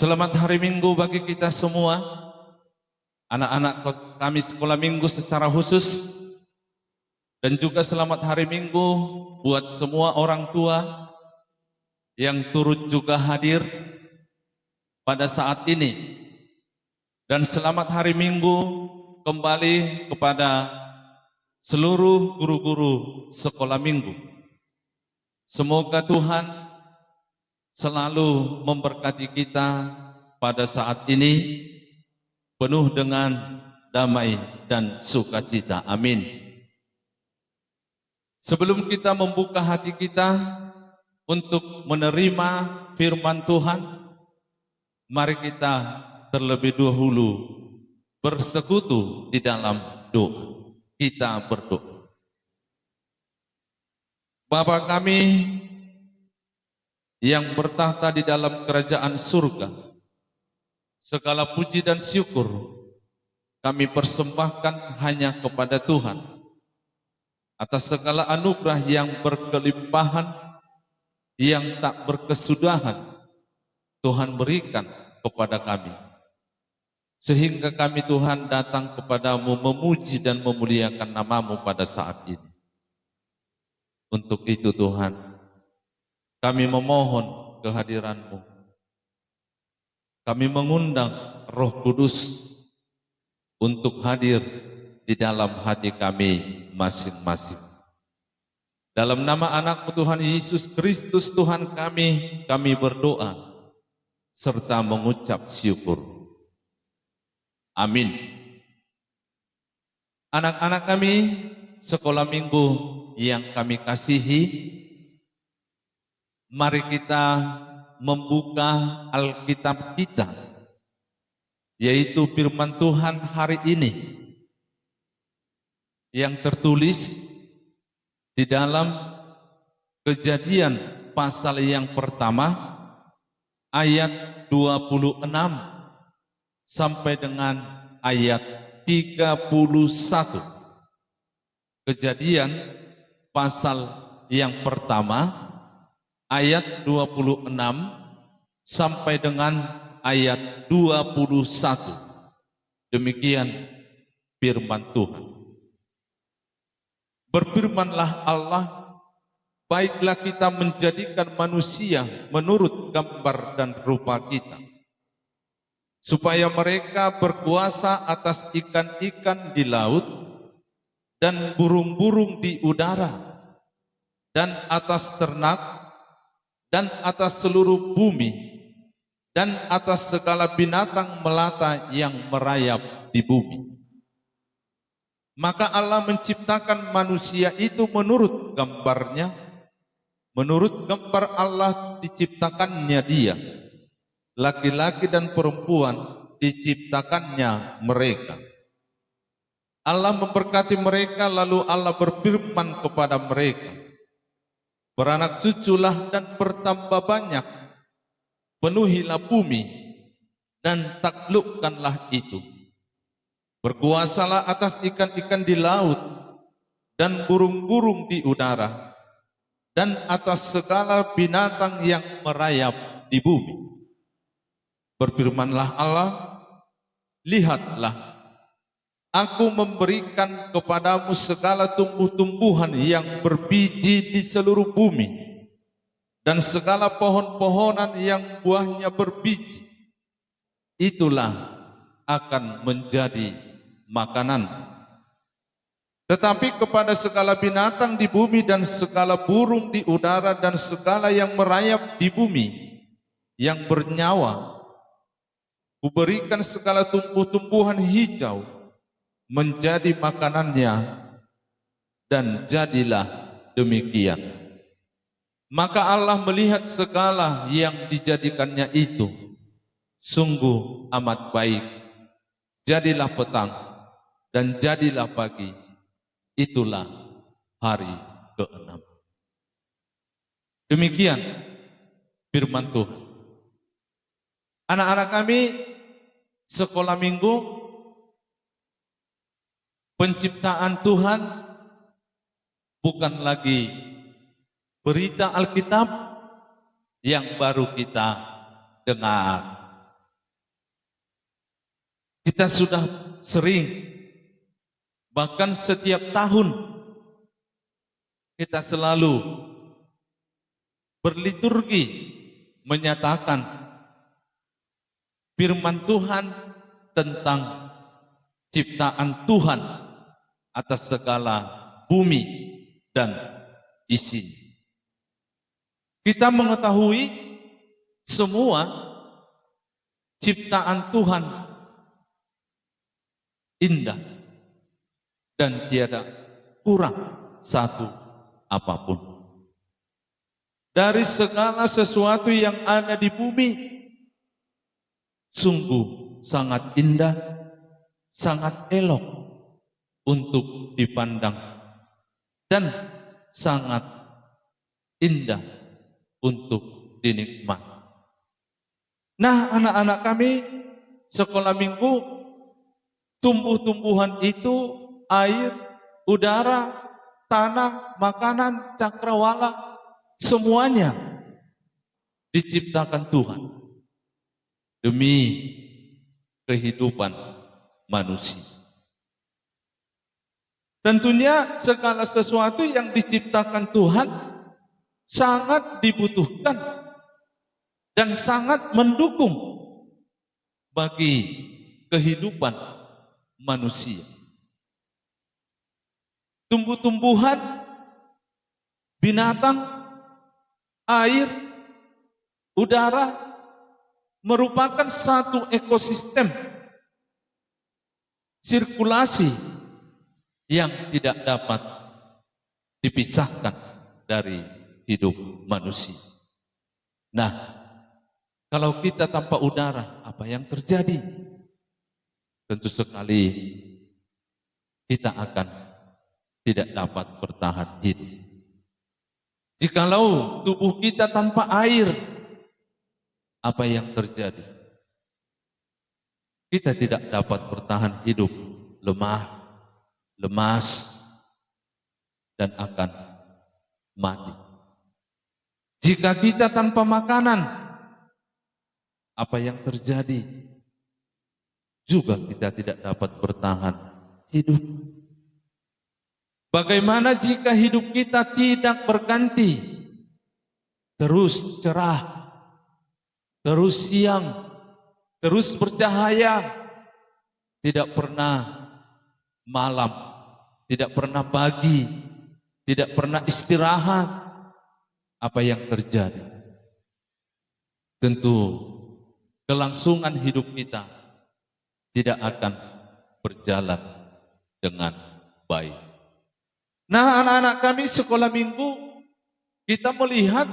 Selamat hari Minggu bagi kita semua, anak-anak kami sekolah minggu secara khusus, dan juga selamat hari Minggu buat semua orang tua yang turut juga hadir pada saat ini. Dan selamat hari Minggu kembali kepada seluruh guru-guru sekolah minggu. Semoga Tuhan selalu memberkati kita pada saat ini penuh dengan damai dan sukacita. Amin. Sebelum kita membuka hati kita untuk menerima firman Tuhan, mari kita terlebih dahulu bersekutu di dalam doa. Kita berdoa. Bapa kami yang bertahta di dalam kerajaan surga, segala puji dan syukur kami persembahkan hanya kepada Tuhan atas segala anugerah yang berkelimpahan, yang tak berkesudahan Tuhan berikan kepada kami, sehingga kami Tuhan datang kepadamu memuji dan memuliakan namamu pada saat ini. Untuk itu Tuhan, kami memohon kehadiran-Mu. Kami mengundang Roh Kudus untuk hadir di dalam hati kami masing-masing. Dalam nama anak-Mu Tuhan Yesus Kristus Tuhan kami berdoa serta mengucap syukur. Amin. Anak-anak kami sekolah minggu yang kami kasihi, mari kita membuka Alkitab kita, yaitu firman Tuhan hari ini yang tertulis di dalam Kejadian pasal yang pertama ayat 26 sampai dengan ayat 31. Kejadian pasal yang pertama ayat 26 sampai dengan ayat 21. Demikian firman Tuhan. Berfirmanlah Allah, baiklah kita menjadikan manusia menurut gambar dan rupa kita, supaya mereka berkuasa atas ikan-ikan di laut dan burung-burung di udara dan atas ternak dan atas seluruh bumi, dan atas segala binatang melata yang merayap di bumi. Maka Allah menciptakan manusia itu menurut gambarnya, menurut gambar Allah diciptakannya dia, laki-laki dan perempuan diciptakannya mereka. Allah memberkati mereka, lalu Allah berfirman kepada mereka, beranak cuculah dan bertambah banyak, penuhilah bumi dan taklukkanlah itu. Berkuasalah atas ikan-ikan di laut dan burung-burung di udara dan atas segala binatang yang merayap di bumi. Berfirmanlah Allah, lihatlah, aku memberikan kepadamu segala tumbuh-tumbuhan yang berbiji di seluruh bumi, dan segala pohon-pohonan yang buahnya berbiji. Itulah akan menjadi makanan. Tetapi kepada segala binatang di bumi dan segala burung di udara dan segala yang merayap di bumi yang bernyawa, kuberikan segala tumbuh-tumbuhan hijau menjadi makanannya, dan jadilah demikian. Maka Allah melihat segala yang dijadikannya itu sungguh amat baik. Jadilah petang dan jadilah pagi, itulah hari ke-6. Demikian firman Tuhan. Anak-anak kami sekolah minggu, penciptaan Tuhan bukan lagi berita Alkitab yang baru kita dengar. Kita sudah sering, bahkan setiap tahun kita selalu berliturgi menyatakan firman Tuhan tentang ciptaan Tuhan atas segala bumi dan isinya. Kita mengetahui semua ciptaan Tuhan indah dan tiada kurang satu apapun. Dari segala sesuatu yang ada di bumi, sungguh sangat indah, sangat elok untuk dipandang, dan sangat indah untuk dinikmati. Nah, anak-anak kami sekolah minggu, tumbuh-tumbuhan itu, air, udara, tanah, makanan, cakrawala, semuanya diciptakan Tuhan demi kehidupan manusia. Tentunya segala sesuatu yang diciptakan Tuhan sangat dibutuhkan dan sangat mendukung bagi kehidupan manusia. Tumbuh-tumbuhan, binatang, air, udara merupakan satu ekosistem sirkulasi yang tidak dapat dipisahkan dari hidup manusia. Nah, kalau kita tanpa udara, apa yang terjadi? Tentu sekali kita akan tidak dapat bertahan hidup. Jikalau tubuh kita tanpa air, apa yang terjadi? Kita tidak dapat bertahan hidup, lemah, lemas, dan akan mati. Jika kita tanpa makanan, apa yang terjadi? Juga kita tidak dapat bertahan hidup. Bagaimana jika hidup kita tidak berganti, terus cerah, terus siang, terus bercahaya, tidak pernah malam, tidak pernah pagi, tidak pernah istirahat? Apa yang terjadi? Tentu kelangsungan hidup kita tidak akan berjalan dengan baik. Nah, anak-anak kami sekolah minggu, kita melihat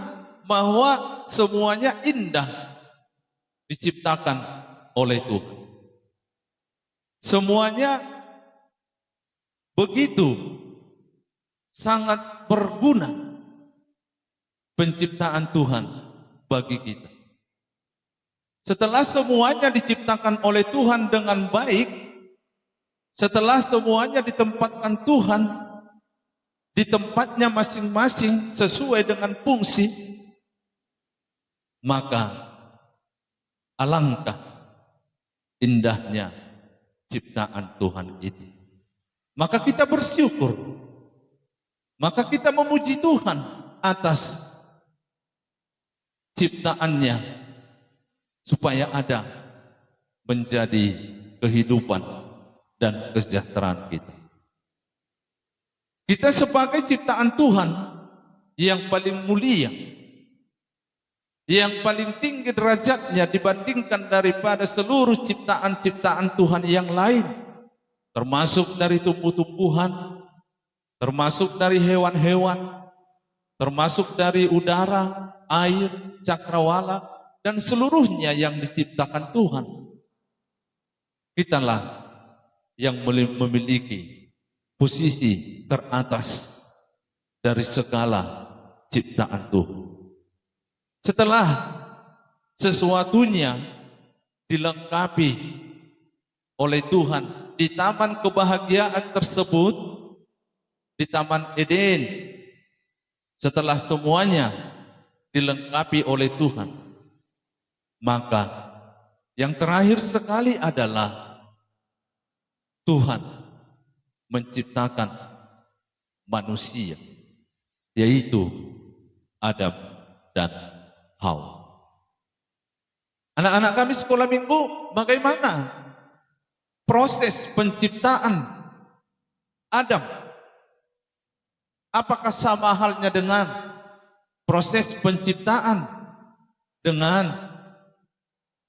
bahwa semuanya indah diciptakan oleh Tuhan. Semuanya begitu sangat berguna penciptaan Tuhan bagi kita. Setelah semuanya diciptakan oleh Tuhan dengan baik, setelah semuanya ditempatkan Tuhan di tempatnya masing-masing sesuai dengan fungsi, maka alangkah indahnya ciptaan Tuhan itu. Maka kita bersyukur, maka kita memuji Tuhan atas ciptaannya, supaya ada menjadi kehidupan dan kesejahteraan kita. Kita sebagai ciptaan Tuhan yang paling mulia, yang paling tinggi derajatnya dibandingkan daripada seluruh ciptaan-ciptaan Tuhan yang lain, termasuk dari tumbuh-tumbuhan, termasuk dari hewan-hewan, termasuk dari udara, air, cakrawala, dan seluruhnya yang diciptakan Tuhan. Kitalah yang memiliki posisi teratas dari segala ciptaan Tuhan. Setelah sesuatunya dilengkapi oleh Tuhan di taman kebahagiaan tersebut, di Taman Eden, setelah semuanya dilengkapi oleh Tuhan, maka yang terakhir sekali adalah Tuhan menciptakan manusia, yaitu Adam dan Hawa. Anak-anak kami sekolah minggu, bagaimana proses penciptaan Adam? Apakah sama halnya dengan proses penciptaan dengan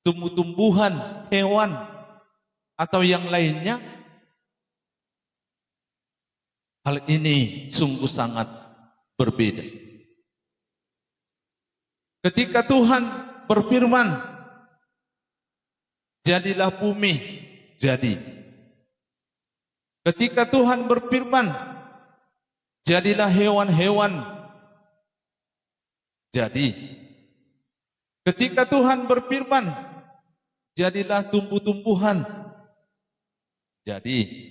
tumbuh-tumbuhan, hewan, atau yang lainnya? Hal ini sungguh sangat berbeda. Ketika Tuhan berfirman, jadilah bumi, jadi. Ketika Tuhan berfirman, jadilah hewan-hewan, jadi. Ketika Tuhan berfirman, jadilah tumbuh-tumbuhan, jadi.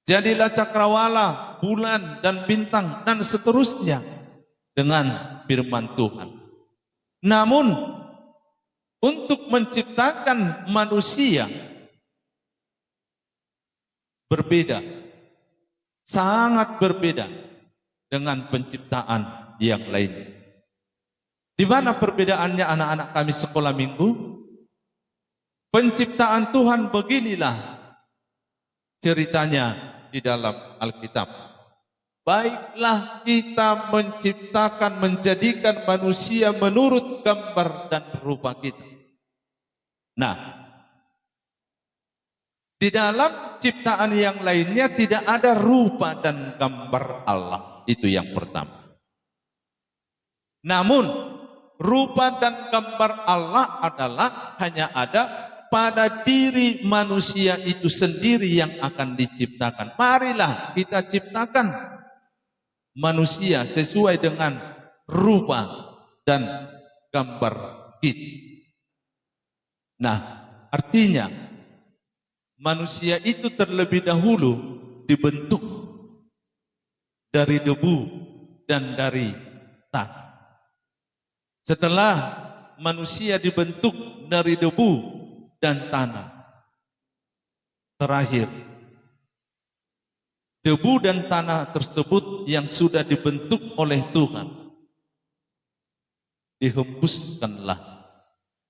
Jadilah cakrawala, bulan dan bintang dan seterusnya dengan firman Tuhan. Namun untuk menciptakan manusia berbeda, sangat berbeda dengan penciptaan yang lain. Di mana perbedaannya anak-anak kami sekolah minggu? Penciptaan Tuhan beginilah ceritanya di dalam Alkitab. Baiklah kita menciptakan, menjadikan manusia menurut gambar dan rupa kita. Nah, di dalam ciptaan yang lainnya tidak ada rupa dan gambar Allah. Itu yang pertama. Namun, rupa dan gambar Allah adalah hanya ada pada diri manusia itu sendiri yang akan diciptakan. Marilah kita ciptakan manusia sesuai dengan rupa dan gambar kita. Nah, artinya manusia itu terlebih dahulu dibentuk dari debu dan dari tanah. Setelah manusia dibentuk dari debu dan tanah, terakhir debu dan tanah tersebut yang sudah dibentuk oleh Tuhan, dihembuskanlah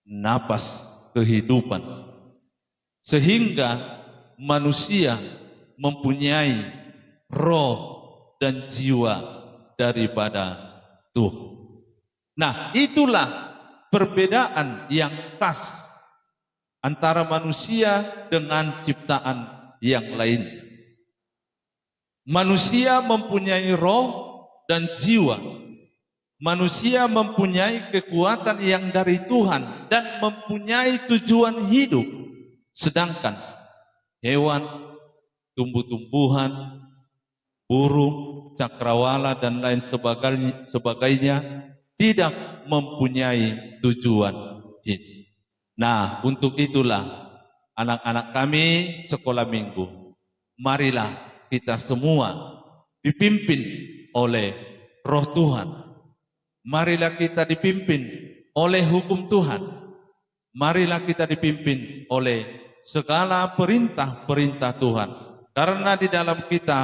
napas kehidupan sehingga manusia mempunyai roh dan jiwa daripada Tuhan. Nah, itulah perbedaan yang khas antara manusia dengan ciptaan yang lain. Manusia mempunyai roh dan jiwa. Manusia mempunyai kekuatan yang dari Tuhan dan mempunyai tujuan hidup. Sedangkan hewan, tumbuh-tumbuhan, burung, cakrawala dan lain sebagainya tidak mempunyai tujuan hidup. Nah, untuk itulah anak-anak kami sekolah minggu, marilah kita semua dipimpin oleh Roh Tuhan. Marilah kita dipimpin oleh hukum Tuhan. Marilah kita dipimpin oleh segala perintah-perintah Tuhan. Karena di dalam kita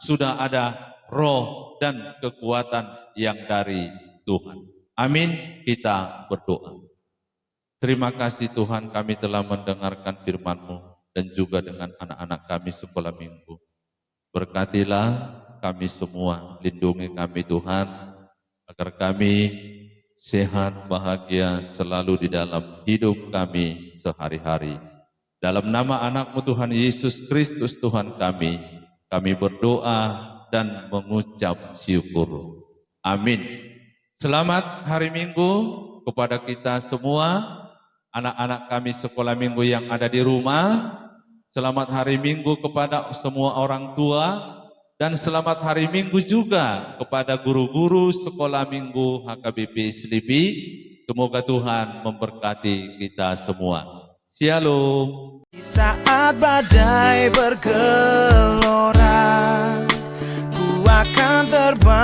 sudah ada roh dan kekuatan yang dari Tuhan. Amin, kita berdoa. Terima kasih Tuhan, kami telah mendengarkan firman-Mu dan juga dengan anak-anak kami sekolah minggu. Berkatilah kami semua, lindungi kami Tuhan, agar kami sehat, bahagia selalu di dalam hidup kami sehari-hari. Dalam nama anak-Mu Tuhan Yesus Kristus Tuhan kami berdoa dan mengucap syukur. Amin. Selamat hari Minggu kepada kita semua. Anak-anak kami sekolah minggu yang ada di rumah, selamat hari Minggu kepada semua orang tua, dan selamat hari Minggu juga kepada guru-guru sekolah minggu HKBP Selipi. Semoga Tuhan memberkati kita semua. Shalom. Saat badai bergelora, ku akan terbang